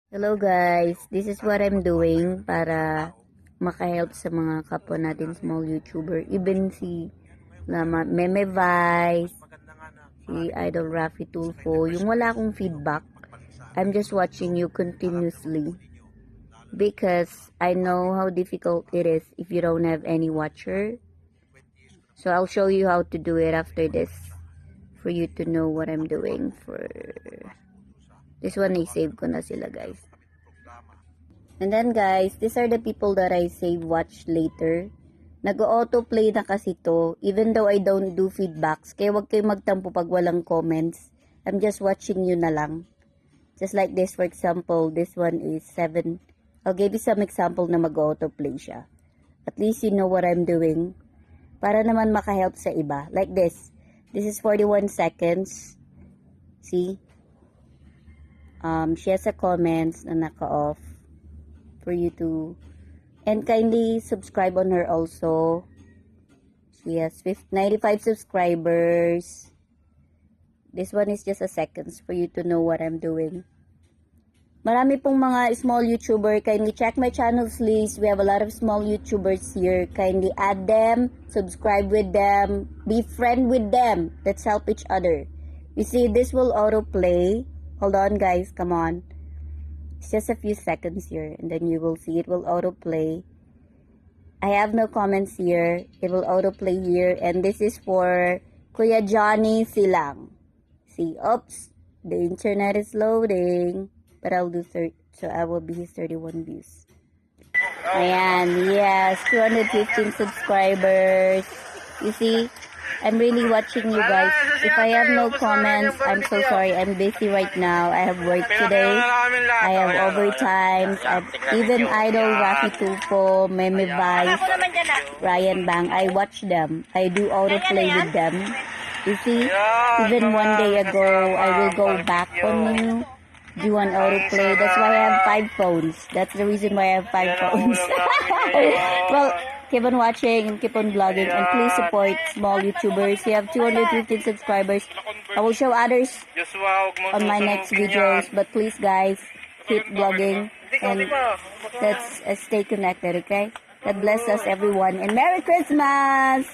Hello guys, this is what I'm doing para makahelp sa mga kapwa natin small YouTuber. Even si Meme Vice, si Idol Raffy Tulfo, yung wala akong feedback, I'm just watching you continuously because I know how difficult it is if you don't have any watcher. So I'll show you how to do it after this for you to know what I'm doing for this one. I-save ko na sila guys. And then guys, these are the people that I save watch later. Nag-auto-play na kasi to, even though I don't do feedbacks. Kaya wag kayo magtampo pag walang comments. I'm just watching you na lang. Just like this, for example, this one is 7. I'll give you some example na mag-auto-play siya. At least you know what I'm doing. Para naman makahelp sa iba. Like this. This is 41 seconds. See? She has a comments na naka-off. For you to, and kindly subscribe on her also. She has 95 subscribers. This one is just a seconds for you to know what I'm doing. Marami pong mga small YouTuber. Kindly check my channels list. We have a lot of small YouTubers here. Kindly add them, subscribe with them, be friend with them. Let's help each other. You see, this will autoplay. Hold on guys, come on. It's just a few seconds here, and then you will see it will autoplay. I have no comments here. It will autoplay here, and this is for Kuya Johnny Silang. See, oops, the internet is loading, but I'll do so I will be his 31 views. Ayan, yes, 215 subscribers. You see, I'm really watching you guys. If I have no comments, I'm so sorry. I'm busy right now. I have work today. I have overtimes. Even Idol Raffy Tulfo, Meme Vice, Ryan Bang. I watch them. I do autoplay with them. You see, even one day ago, I will go back on you. Do an autoplay. That's why I have 5 phones. That's the reason why I have 5 phones. Well, keep on watching and keep on vlogging, and please support small YouTubers. We have 215 subscribers. I will show others on my next videos, but please guys, keep vlogging and let's stay connected, okay? God bless us everyone, and Merry Christmas!